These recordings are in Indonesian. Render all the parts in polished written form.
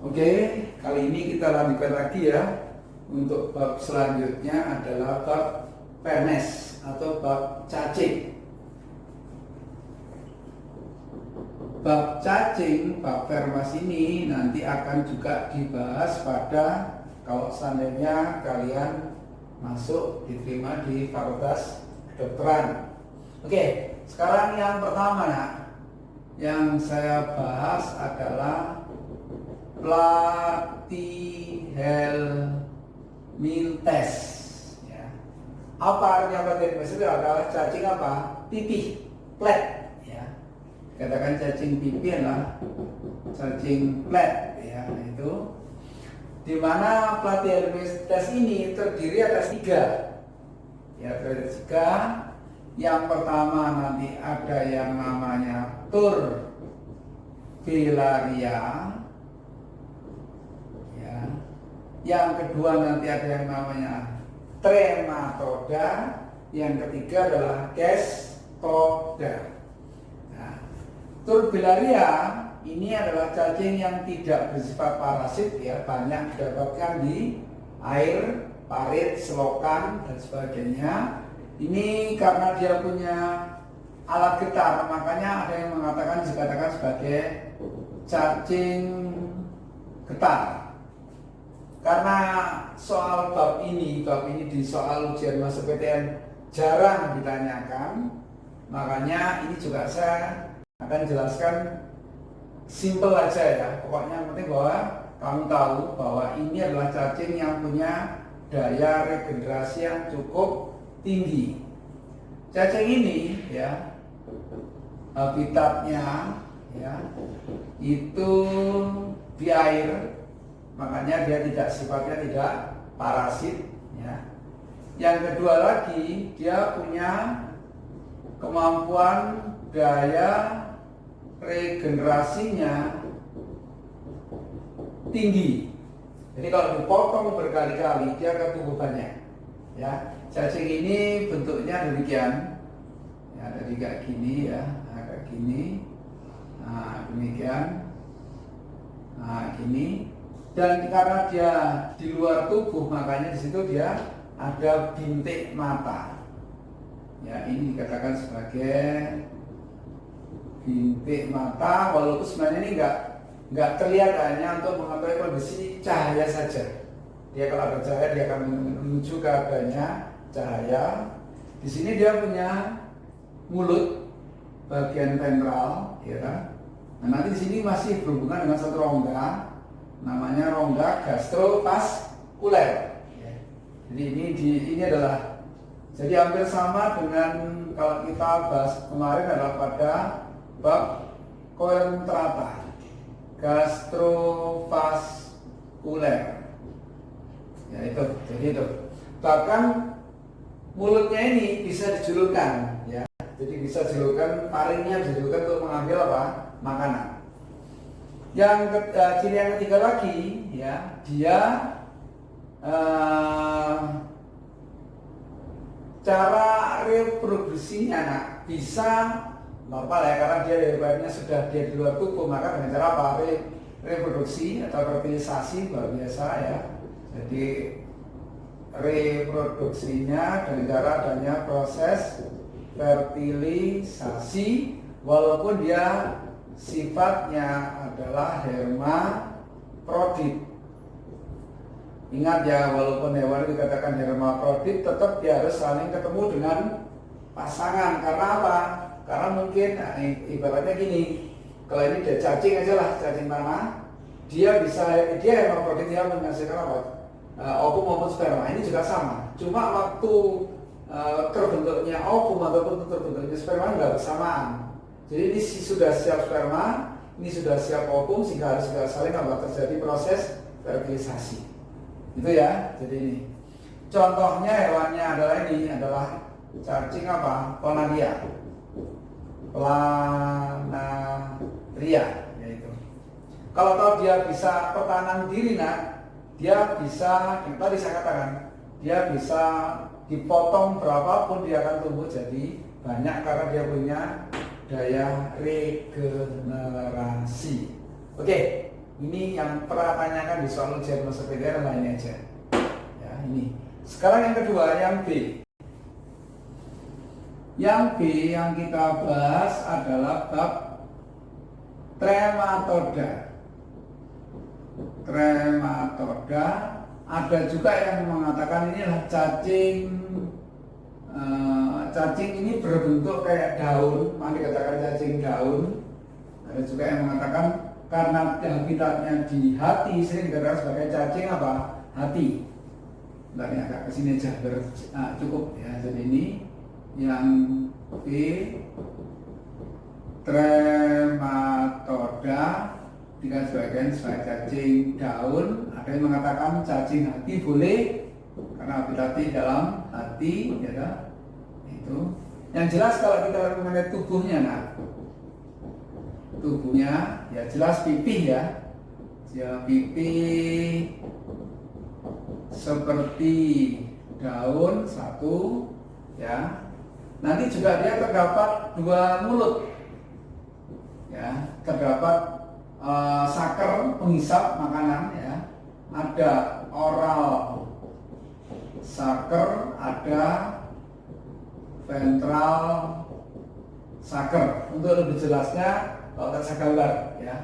Oke, kali ini kita lanjutkan lagi ya. Untuk bab selanjutnya adalah bab PMS atau bab cacing. Bab cacing, bab vermas ini nanti akan juga dibahas pada kalau seandainya kalian masuk diterima di Fakultas Kedokteran. Oke, sekarang yang pertama ya, yang saya bahas adalah platyhelminthes. Ya. Apa artinya platyhelminthes? Itu adalah cacing apa? Pipih, plat. Ya. Katakan cacing pipih adalah cacing plat. Ya, itu. Di mana platyhelminthes ini terdiri atas 3. Ya, terdiri atas 3. Yang pertama nanti ada yang namanya Turbellaria. Ya. Yang kedua nanti ada yang namanya Trematoda. Yang ketiga adalah Cestoda. Nah, Turbellaria ini adalah cacing yang tidak bersifat parasit ya, banyak didapatkan di air, parit, selokan dan sebagainya. Ini karena dia punya alat getar, makanya ada yang mengatakan dikatakan sebagai cacing getar. Karena soal bab ini di soal ujian masuk PTN jarang ditanyakan, makanya ini juga saya akan jelaskan simple aja ya. Pokoknya yang penting bahwa kamu tahu bahwa ini adalah cacing yang punya daya regenerasi yang cukup tinggi. Cacing ini ya habitatnya ya itu di air, makanya dia sifatnya tidak parasit ya. Yang kedua lagi dia punya kemampuan daya regenerasinya tinggi. Jadi kalau dipotong berkali-kali dia akan tumbuh banyak ya. Cacing ini bentuknya demikian ya, jadi kayak gini ya, kayak gini, nah demikian, nah gini. Dan karena dia di luar tubuh, makanya di situ dia ada bintik mata ya, ini dikatakan sebagai bintik mata, walaupun sebenarnya ini nggak terlihat, hanya untuk mengetahui kondisi cahaya saja. Dia kalau ada cahaya dia akan menuju ke adanya cahaya. Di sini dia punya mulut bagian ventral, ya kan? Nah, nanti di sini masih berhubungan dengan satu rongga, namanya rongga gastrovaskuler. Ya. Jadi ini adalah jadi hampir sama dengan kalau kita bahas kemarin adalah pada bab koentrata gastrovaskuler. Ya itu, jadi itu. Bahkan mulutnya ini bisa dijulurkan, ya. Jadi bisa dijulurkan, taringnya dijulurkan untuk mengambil apa? Makanan. Ciri yang ketiga lagi, ya, dia cara reproduksinya bisa normal ya, karena dia hebatnya sudah dia di luar tubuh, maka dengan cara apa? Reproduksi atau fertilisasi luar biasa ya. Jadi reproduksinya dengan cara adanya proses fertilisasi, walaupun dia sifatnya adalah hermafrodit. Ingat ya, walaupun hewan dikatakan hermafrodit, tetap dia harus saling ketemu dengan pasangan. Karena apa? Karena mungkin ibaratnya gini, kalau ini dia cacing aja lah, cacing tanah, dia hermafrodit, dia menghasilkan apa? Ovum maupun sperma. Ini juga sama, cuma waktu terbentuknya ovum ataupun terbentuknya sperma nggak bersamaan. Jadi ini sudah siap sperma, ini sudah siap ovum, sehingga harus juga saling terjadi proses fertilisasi. Itu ya. Jadi ini contohnya hewannya adalah cacing apa? Planaria yaitu. Kalau tahu dia bisa pertahanan diri, dia bisa, tadi saya katakan, dia bisa dipotong berapapun dia akan tumbuh jadi banyak karena dia punya daya regenerasi. Oke, Ini yang pernah tanyakan di soal ujian masa PTN adalah ini aja. Ya, ini. Sekarang yang kedua, yang B. Yang B yang kita bahas adalah bab trematoda. Trematoda, ada juga yang mengatakan ini adalah cacing. Cacing ini berbentuk kayak daun, maka dikatakan cacing daun. Ada juga yang mengatakan karena habitatnya di hati, sering dikatakan sebagai cacing apa? Hati. Bentar, ini agak kesini aja, cukup ya. Jadi ini yang B, trematoda dikatakan sebagai cacing daun. Ada yang mengatakan cacing hati boleh karena habitatnya dalam hati, ya. Itu. Yang jelas kalau kita mengenai tubuhnya, nah, tubuhnya ya jelas pipih ya. Ya, pipih seperti daun satu ya. Nanti juga dia terdapat dua mulut ya, terdapat saker penghisap makanan ya. Ada oral saker, ada ventral saker. Untuk lebih jelasnya kalau saya gambar ya,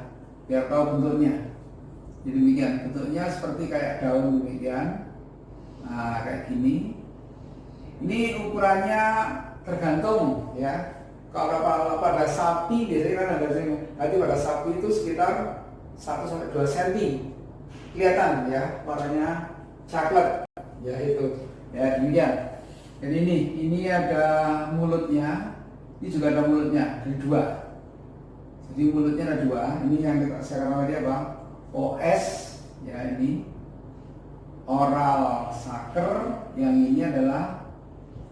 biar tahu bentuknya. Jadi demikian, bentuknya seperti kayak daun demikian. Nah, kayak gini. Ini ukurannya tergantung ya. Kalau pada sapi biasanya kan ada nanti pada sapi itu sekitar 1-2 cm. Kelihatan ya, warnanya coklat. Ya itu. Ya demikian. Dan ini ada mulutnya. Ini juga ada mulutnya, ada dua. Jadi mulutnya ada dua. Ini yang saya katakan tadi apa? OS ya, ini oral saker, yang ini adalah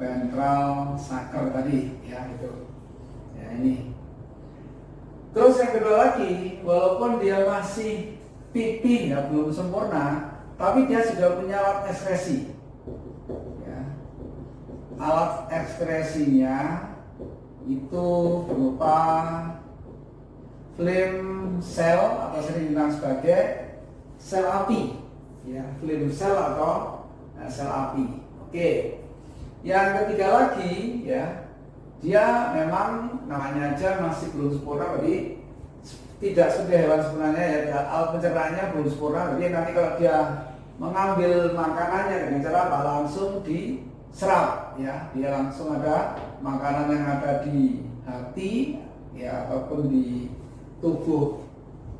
ventral saker tadi ya, itu. Ya ini. Terus yang kedua lagi, walaupun dia masih pipih ya, belum sempurna, tapi dia sudah punya alat ekskresi. Ya. Alat ekskresinya itu berupa flame cell atau sering dikenal sebagai sel api ya, flame cell atau sel api. Oke. Yang ketiga lagi ya, dia memang namanya aja masih belum sempurna, jadi tidak seperti hewan sebenarnya ya, alat pencernaannya belum sempurna. Jadi nanti kalau dia mengambil makanannya dengan cara apa? Langsung diserap ya, dia langsung ada makanan yang ada di hati ya, ataupun di tubuh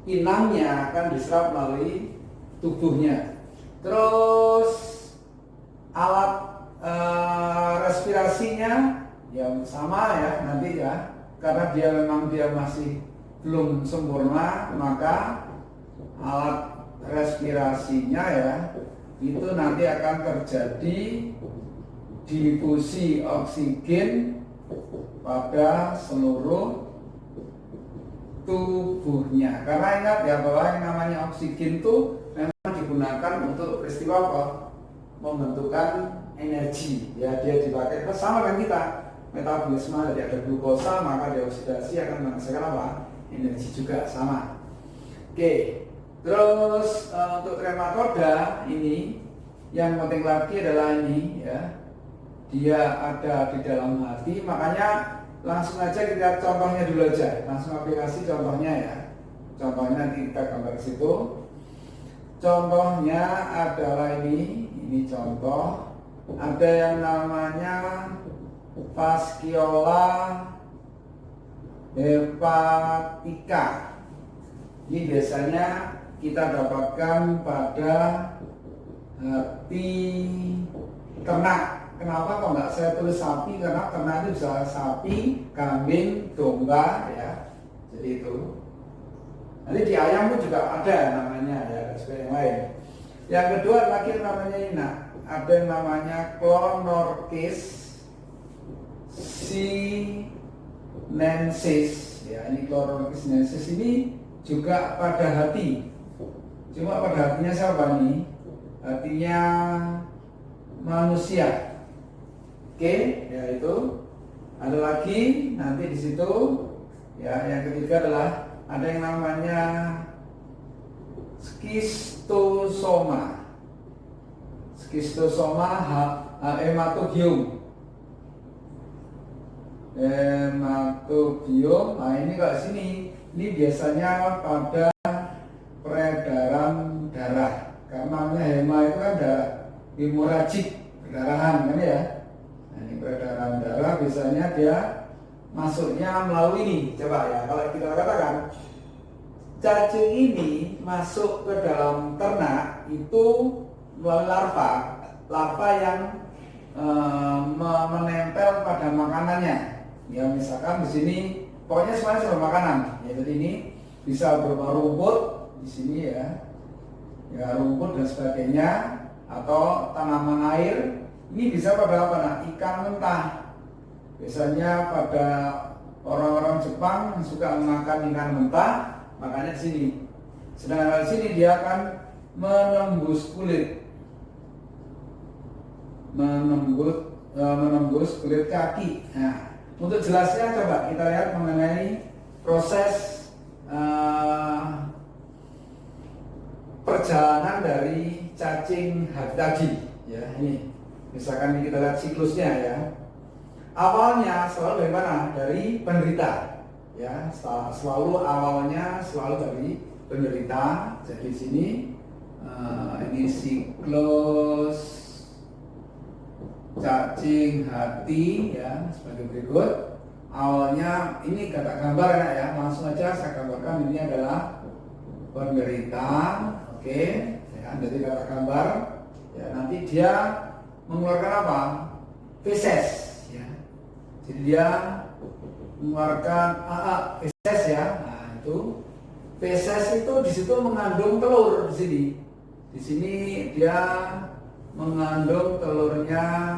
inangnya akan diserap melalui tubuhnya. Terus alat respirasinya yang sama ya nanti ya, karena dia memang dia masih belum sempurna, maka alat respirasinya ya itu nanti akan terjadi difusi oksigen pada seluruh tubuhnya. Karena ingat ya bahwa yang namanya oksigen itu memang digunakan untuk peristiwa apa? Pembentukan energi. Ya, dia dipakai sama dengan kita. Metabolisme, jadi ada glukosa, maka dioksidasi akan menghasilkan apa? Energi juga sama. Oke. Terus untuk trematoda ini yang penting lagi adalah ini ya. Dia ada di dalam hati, makanya langsung aja kita contohnya dulu aja, langsung aplikasi contohnya ya. Contohnya nanti kita gambar situ. Contohnya adalah ini contoh. Ada yang namanya fasciola hepatica. Ini biasanya kita dapatkan pada hati ternak. Kenapa kok nggak saya tulis sapi? Karena ternak itu bisa sapi, kambing, domba ya. Jadi itu. Nanti di ayam pun juga ada namanya ya, juga yang lain. Yang kedua lagi namanya ini, ada yang namanya Clonorchis sinensis ya. Ini Clonorchis sinensis ini juga pada hati. Cuma pada hatinya siapa nih? Hatinya manusia. Oke, ya itu. Ada lagi nanti di situ. Ya, yang ketiga adalah ada yang namanya skistosoma. Skistosoma hematobium. Hematobium. Nah ini kalau sini, ini biasanya pada peredaran darah. Karena namanya hema itu kan darah, hemoragik, perdarahan kan ya. Nah, ini peredaran darah biasanya dia masuknya melalui ini. Coba ya, kalau kita katakan cacing ini masuk ke dalam ternak itu melalui larva yang menempel pada makanannya. Ya misalkan di sini, pokoknya semuanya sama makanan. Ya, jadi ini bisa berupa rumput di sini ya rumput dan sebagainya, atau tanaman air. Ini bisa pada apa? Nah, ikan mentah. Biasanya pada orang-orang Jepang suka makan ikan mentah, makanya di sini. Sedangkan di sini dia akan menembus kulit, menembus kulit kaki. Nah, untuk jelasnya coba kita lihat mengenai proses perjalanan dari cacing hati tadi. Ya, ini misalkan kita lihat siklusnya ya. Awalnya selalu dari mana? Dari penderita. Ya, selalu awalnya selalu dari penderita. Jadi di sini ini siklus cacing hati ya sebagai berikut. Awalnya ini kata gambar ya, langsung aja saya gambarkan ini adalah penderita. Oke, ya, jadi kata gambar ya, nanti dia mengeluarkan apa? Feses ya. Jadi dia mengeluarkan feses ya. Nah, itu feses itu di situ mengandung telur di sini. Di sini dia mengandung telurnya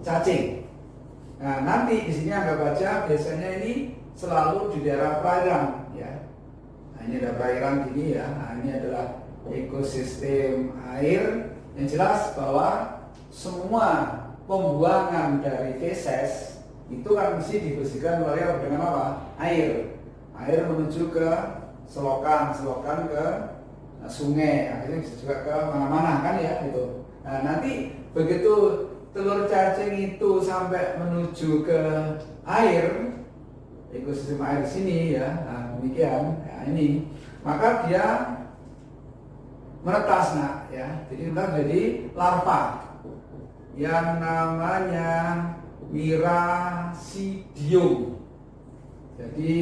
cacing. Nah, nanti di sini anggap aja biasanya ini selalu di daerah perairan ya. Nah, ini ada perairan gini ya. Nah, ini adalah ekosistem air. Yang jelas bahwa semua pembuangan dari feses itu kan mesti dibersihkan melalui dengan apa? Air. Air menuju ke selokan ke sungai, akhirnya bisa juga ke mana-mana kan ya itu. Nah, nanti begitu telur cacing itu sampai menuju ke air, ekosistem air sini ya, nah demikian, ya ini, maka dia menetas nak ya, jadi larva yang namanya Miracidium. Jadi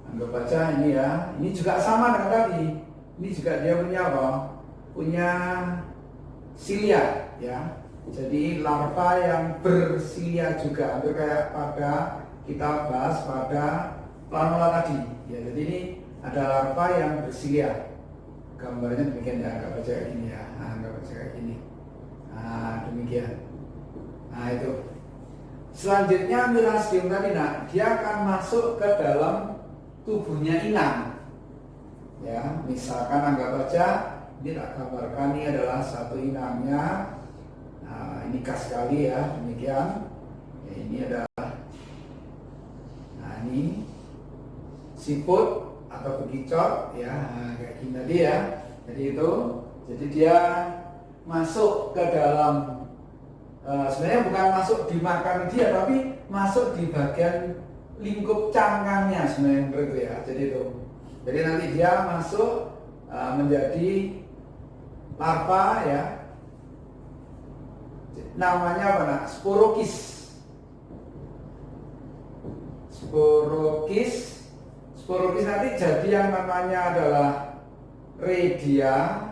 anggap baca ini ya, ini juga sama dengan tadi, ini juga dia punya apa? Punya silia ya. Jadi larva yang bersilia juga, hampir kayak pada kita bahas pada planola tadi ya. Jadi ini ada larva yang bersilia. Gambarnya demikian ya, anggap baca kayak gini ya. Nah, anggap baca kayak gini. Nah, demikian. Nah, itu. Selanjutnya Miracidium tadi nak, dia akan masuk ke dalam tubuhnya inang. Ya, misalkan anggap baca ini tak gambarkan, ini adalah satu inangnya. Nah, ini khas sekali ya, demikian. Ya, ini adalah, nah ini siput atau bekicot ya, nah, kayak gini tadi ya. Jadi itu, jadi dia masuk ke dalam, sebenarnya bukan masuk dimakan dia, tapi masuk di bagian lingkup cangkangnya sebenarnya begitu ya. Jadi itu, jadi nanti dia masuk menjadi larva ya, namanya apa nak? Sporokis. Sporokis nanti jadi yang namanya adalah redia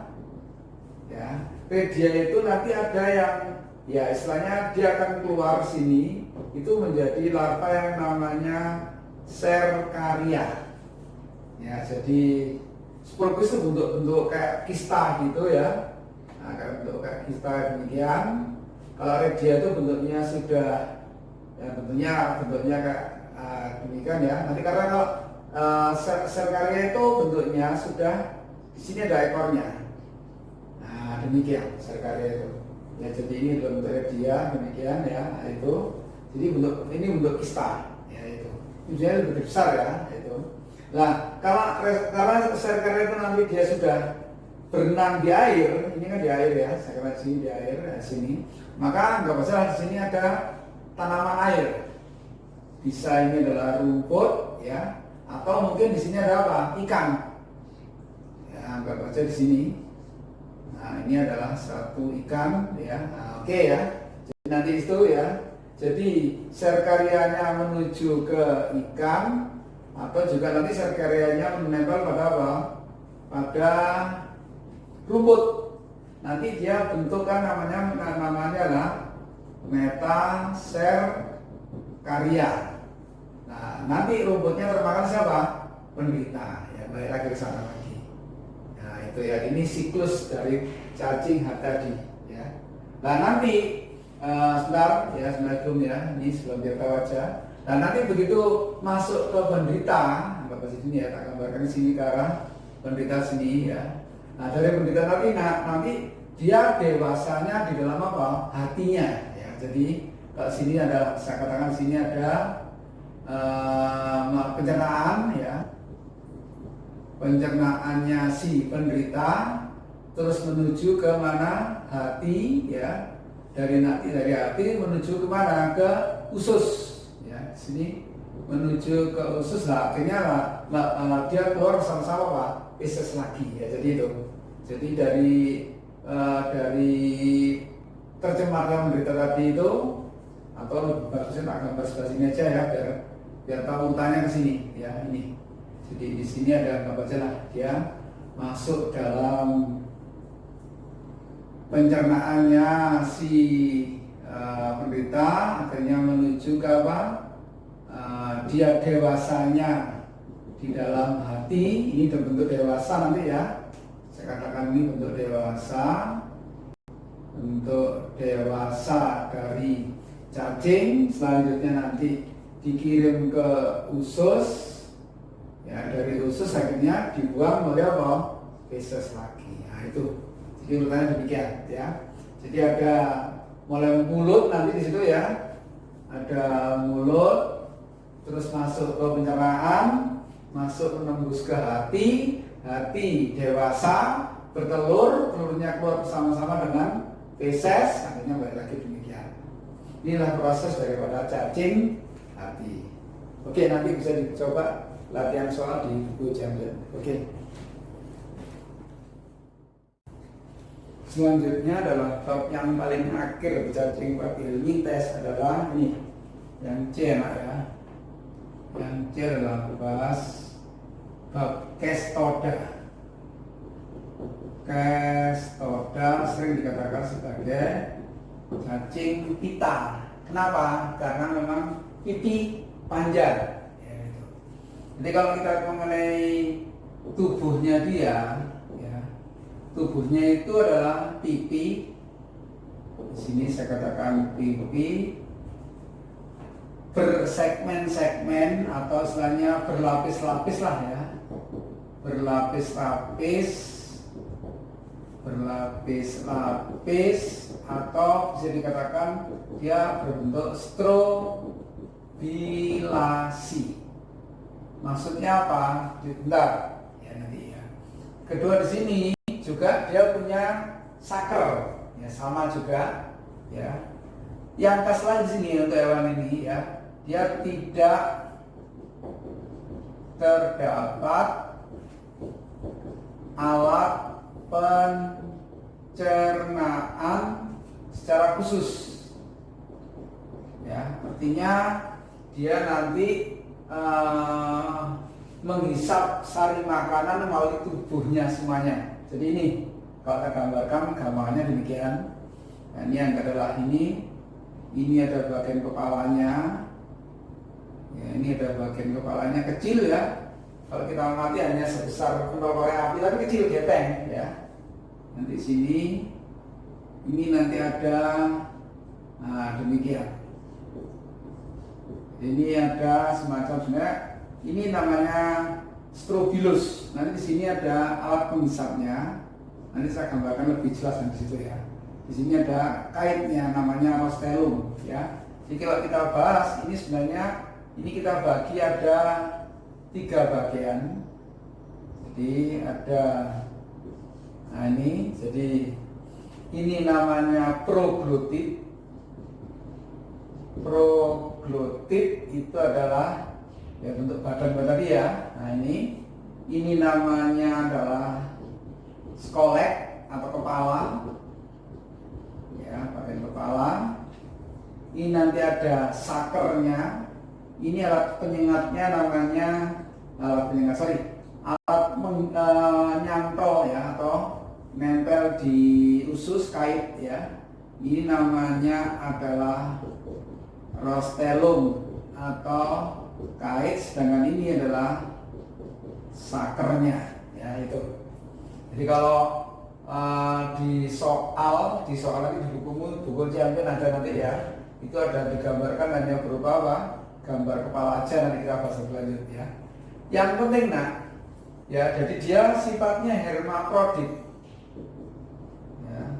ya. Redia itu nanti ada yang ya istilahnya dia akan keluar sini itu menjadi larva yang namanya Cercaria ya. Jadi sporokis itu bentuk kayak kista gitu ya. Nah, kayak bentuk kayak kista demikian. Kalau redia itu bentuknya sudah ya, bentuknya kayak demikian ya. Nanti karena kalau Cercaria itu bentuknya sudah di sini ada ekornya. Nah, demikian Cercaria itu. Ya, jadi ini bentuk redia demikian ya. Nah, itu. Jadi ini bentuk kista ya itu. Ini lebih besar ya itu. Nah, karena serker itu nanti dia sudah berenang di air, ini kan di air ya, saya kira sini di air, sini, maka nggak masalah di sini ada tanaman air. Bisa ini adalah rumput ya, atau mungkin di sini ada apa? Ikan. Ya, anggap aja di sini. Nah, ini adalah satu ikan ya. Nah, oke ya. Jadi nanti itu ya. Jadi serkarianya menuju ke ikan, atau juga nanti serkarianya menempel pada apa? Pada rumput. Nanti dia bentukkan namanya adalah metaserkaria. Nah, nanti rumputnya termakan siapa? Penderita. Ya, balik lagi ke sana lagi. Nah, itu ya, ini siklus dari cacing tadi. Ya. Nah, nanti sebentar ya, sebelum ya, ini sebelum kita tahu aja. Nah, nanti begitu masuk ke penderita, anggap di sini ya, tak gambarkan di sini ke arah penderita sini ya. Nah, dari penderita nanti dia dewasanya di dalam apa? Hatinya. Ya, jadi kalau sini ada, saya katakan sini ada pencernaan ya, pencernaannya si penderita, terus menuju ke mana? Hati ya, dari hati menuju ke mana? Ke usus ya, sini menuju ke usus. Nah, akhirnya dia keluar sama-sama Pak, feses lagi ya. Jadi itu, jadi dari tercemarnya penderita tadi itu, atau lebih bagusnya tak gambar sebelah sini aja ya, biar tahu urutannya ke sini ya, ini. Jadi di sini ada gambar lah, dia masuk dalam pencernaannya si penderita, akhirnya menuju ke apa? Dia dewasanya di dalam hati, ini bentuk dewasa nanti ya. Saya katakan ini bentuk dewasa dari cacing. Selanjutnya nanti dikirim ke usus ya, dari usus akhirnya dibuang oleh apa? Feses lagi. Nah, itu jadi urutannya demikian ya. Jadi ada mulai mulut nanti di situ ya, ada mulut, terus masuk ke pencernaan, masuk menembus ke hati dewasa, bertelur, telurnya keluar bersama-sama dengan feses, akhirnya balik lagi demikian. Inilah proses daripada cacing hati. Oke, nanti bisa dicoba latihan soal di buku Jamden. Oke. Selanjutnya adalah bab yang paling akhir cacing papilmi tes adalah ini, yang C ya. Yang C adalah bahas bab kestoda. Kestoda sering dikatakan sebagai cacing pita. Kenapa? Karena memang pipi panjang. Ya, gitu. Jadi kalau kita mengenai tubuhnya dia, ya, tubuhnya itu adalah pipi. Di sini saya katakan pipi bersegmen-segmen atau istilahnya berlapis-lapis lah ya, berlapis-lapis atau bisa dikatakan dia berbentuk strobilasi. Maksudnya apa? Bentar ya nanti ya. Kedua di sini juga dia punya saker ya, sama juga ya. Yang khas lain di sini untuk hewan ini ya, dia tidak terdapat alat pencernaan secara khusus ya, artinya dia nanti menghisap sari makanan melalui tubuhnya semuanya. Jadi ini kalau kita gambarkan gambarnya demikian. Nah, ini yang adalah ini ada bagian kepalanya ya, ini ada bagian kepalanya kecil ya. Kalau kita amati hanya sebesar kendor korek api, tapi kecil gepeng ya. Nanti sini ini nanti ada, nah demikian. Ini ada semacam sebenarnya ini namanya strobilus. Nanti di sini ada alat penghisapnya. Nanti saya gambarkan lebih jelas di situ ya. Di sini ada kaitnya namanya rostelum ya. Jadi kalau kita bahas ini sebenarnya ini kita bagi ada 3 bagian. Jadi ada, nah ini, jadi ini namanya proglotit. Proglotit itu adalah ya bentuk badan tadi ya. Nah ini namanya adalah skolek atau kepala, ya bagian kepala. Ini nanti ada sakernya. Ini alat penyengatnya namanya alat nyantol ya atau nempel di usus kait ya. Ini namanya adalah rostellum atau kait, sedangkan ini adalah sakernya ya itu. Jadi kalau di soal nanti di buku champion ada nanti ya, itu ada digambarkan hanya berupa apa? Gambar kepala aja, nanti kita bahas lebih lanjut ya. Yang penting nak ya, jadi dia sifatnya hermafrodit ya.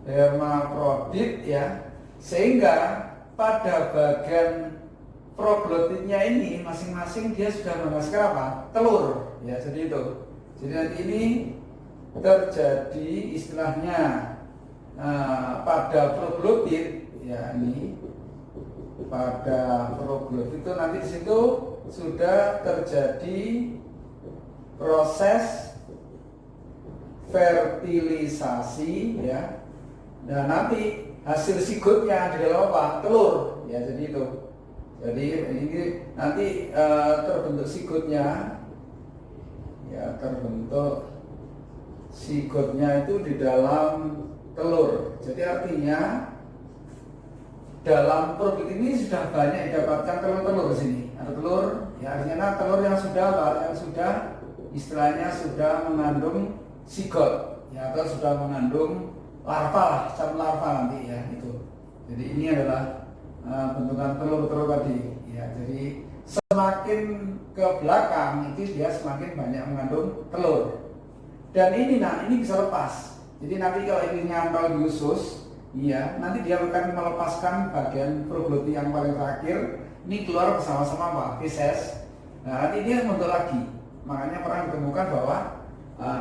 Hermafrodit ya, sehingga pada bagian proglotitnya ini masing-masing dia sudah menghasilkan apa? Telur ya, jadi itu. Jadi nanti ini terjadi istilahnya pada proglotit ya, ini pada proglotit itu nanti di situ sudah terjadi proses fertilisasi ya, dan nanti hasil sigotnya di dalam apa? Telur ya, jadi itu. Jadi ini nanti terbentuk sigotnya ya, terbentuk sigotnya itu di dalam telur. Jadi artinya dalam produk ini sudah banyak didapatkan telur-telur di sini. Ada telur, ya artinya telur yang sudah istilahnya sudah mengandung sigot, ya atau sudah mengandung larva lah, macam larva nanti ya itu. Jadi ini adalah bentukan telur-telur tadi. Ya, jadi semakin ke belakang itu dia semakin banyak mengandung telur. Dan ini bisa lepas. Jadi nanti kalau ini nyantol di usus, iya, nanti dia akan melepaskan bagian proglotit yang paling terakhir. Ini keluar bersama-sama apa? Feses. Nah, nanti dia membentuk lagi. Makanya pernah ditemukan bahwa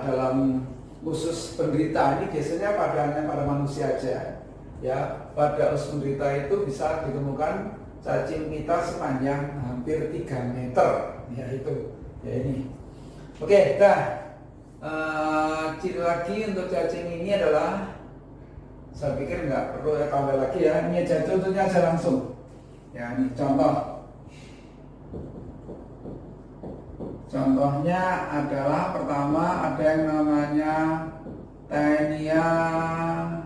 dalam usus penderita ini biasanya hanya pada manusia aja. Ya, pada usus penderita itu bisa ditemukan cacing pita sepanjang hampir 3 meter. Ya itu. Ya ini. Oke, ciri lagi untuk cacing ini adalah, saya pikir nggak perlu ya tambah lagi ya, ini aja contohnya aja langsung ya. Ini contohnya adalah pertama ada yang namanya Taenia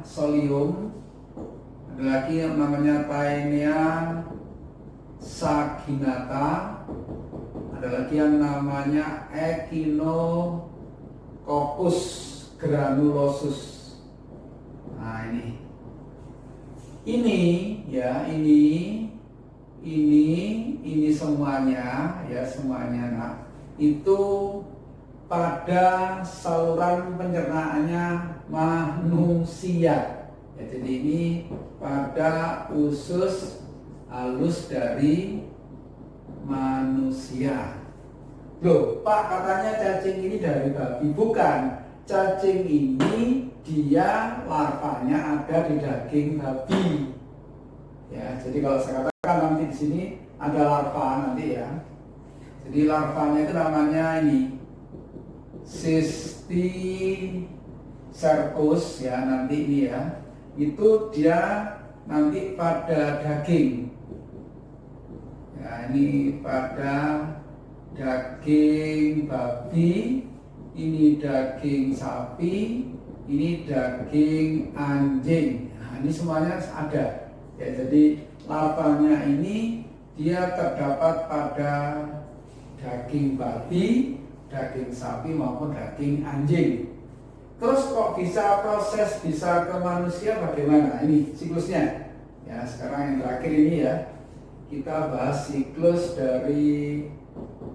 solium, ada lagi yang namanya Taenia saginata, ada lagi yang namanya Echinococcus granulosus. Nah ini semuanya ya, nah itu pada saluran pencernaannya manusia ya, jadi ini pada usus halus dari manusia. Loh Pak, katanya cacing ini dari babi. Bukan, cacing ini dia larvanya ada di daging babi. Ya, jadi kalau saya katakan nanti di sini ada larva nanti ya. Jadi larvanya itu namanya ini Cysticercus ya, nanti ini ya. Itu dia nanti pada daging. Ya, ini pada daging babi, ini daging sapi, ini daging anjing. Nah, ini semuanya ada. Ya, jadi larvanya ini dia terdapat pada daging babi, daging sapi maupun daging anjing. Terus kok bisa proses bisa ke manusia bagaimana? Ini siklusnya. Ya, sekarang yang terakhir ini ya. Kita bahas siklus dari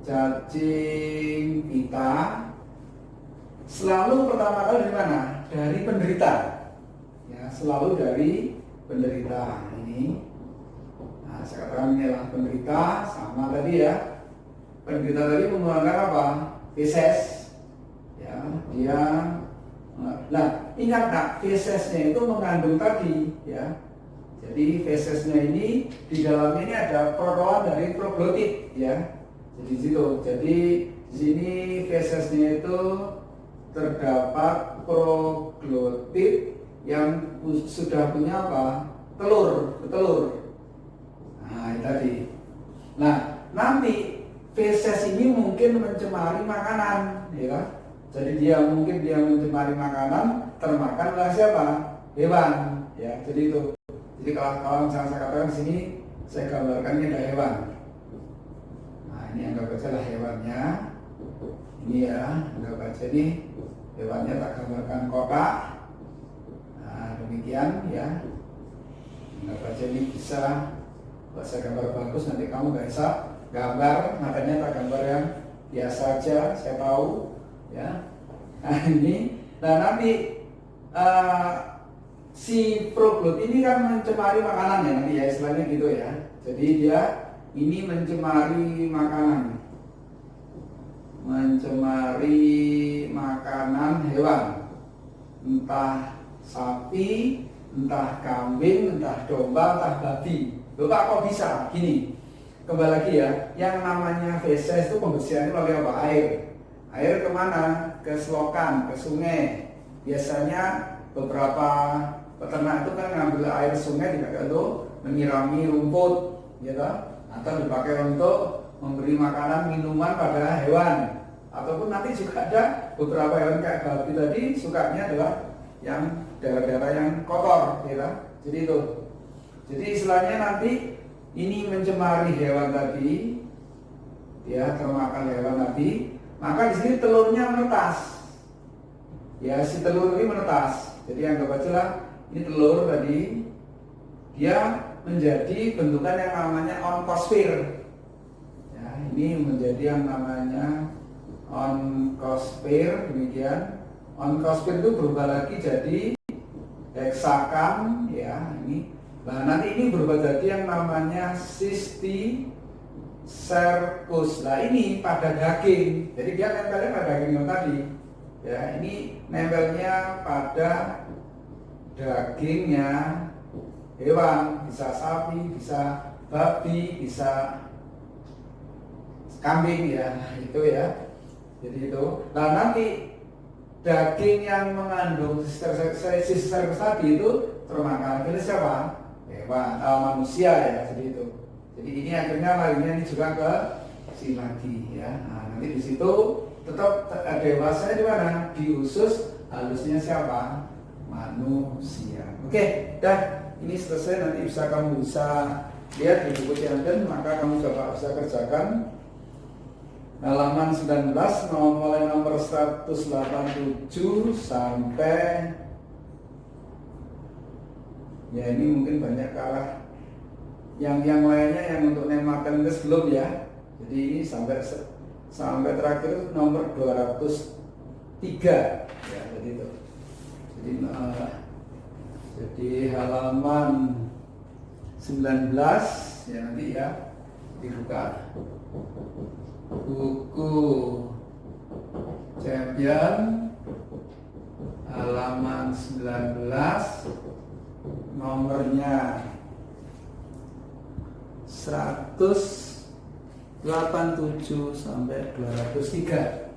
cacing pita. Selalu pertama kali dari mana? Dari penderita. Ya, selalu dari penderita ini. Nah, sekarang ini adalah penderita sama tadi ya. Penderita tadi mengeluarkan apa? feses, ya dia. Nah, ingat nak, fesesnya itu mengandung tadi, ya. Jadi fesesnya ini di dalamnya ini ada protoan dari proglotit, ya. Jadi situ. Jadi di sini fesesnya itu terdapat proglotit yang sudah punya apa? Telur. Nah, ini tadi. Nah, nanti feses ini mungkin mencemari makanan, ya. Jadi dia mencemari makanan, termakan oleh siapa? Hewan, ya. Jadi itu. Jadi kalau misalnya saya katakan di sini, saya gambarkan ini ada hewan. Nah, ini anggap aja lah hewannya. Ini ya, anggap aja nih hewannya tak gambarkan kotak. Nah, demikian ya. Anggap aja ini bisa. Kalau saya gambar bagus, nanti kamu gak bisa gambar, makanya tak gambar yang biasa aja. Saya tahu, ya. Nah ini, nah nanti si proglotit ini kan mencemari makanan ya nanti ya, istilahnya gitu ya. Jadi dia ini mencemari makanan hewan, entah sapi, entah kambing, entah domba, entah babi. Bapak kok bisa gini? Kembali lagi ya, yang namanya feses itu pembersihan itu melalui apa? Air kemana? Ke selokan, ke sungai. Biasanya beberapa peternak itu kan ngambil air sungai dipakai untuk menyirami rumput, ya kan? Atau dipakai untuk memberi makanan minuman pada hewan. Ataupun nanti juga ada beberapa hewan kayak babi tadi sukanya adalah yang daerah-daerah yang kotor, ya kan? Jadi itu. Jadi istilahnya nanti ini mencemari hewan tadi, ya termakan hewan tadi. Maka di sini telurnya menetas. Ya, si telur ini menetas. Jadi anggap aja lah ini telur tadi dia menjadi bentukan yang namanya oncosphere. Ya, ini menjadi yang namanya oncosphere, demikian. Oncosphere itu berubah lagi jadi hexagon, ya ini. Nah, nanti ini berubah jadi yang namanya cysticercus. Nah, ini pada daging. Jadi dia nempelnya pada daging yang tadi. Ya, ini nempelnya pada dagingnya hewan, bisa sapi, bisa babi, bisa kambing ya, itu ya. Jadi itu. Nah, nanti daging yang mengandung cysticercus tadi itu termakan oleh siapa? Hewan, manusia ya, jadi itu. Jadi ini akhirnya lainnya ini juga ke si lagi ya. Nah, nanti di situ tetap dewasanya di mana? Di usus halusnya siapa? Manusia. Oke, dah ini selesai. Nanti kamu bisa lihat di buku Cianten, maka kamu coba bisa kerjakan halaman 19 mulai nomor 187 sampai ya ini mungkin banyak kalah yang lainnya yang untuk nematen itu belum ya. Jadi ini sampai terakhir nomor 203 ya, jadi itu. Jadi halaman 19 ya nanti ya dibuka buku Champion halaman 19 nomornya 187 sampai 203.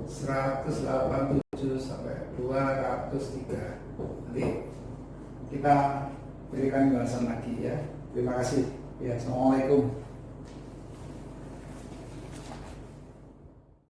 187 sampai 203. Nanti kita berikan bahasan lagi ya. Terima kasih. Ya, assalamualaikum.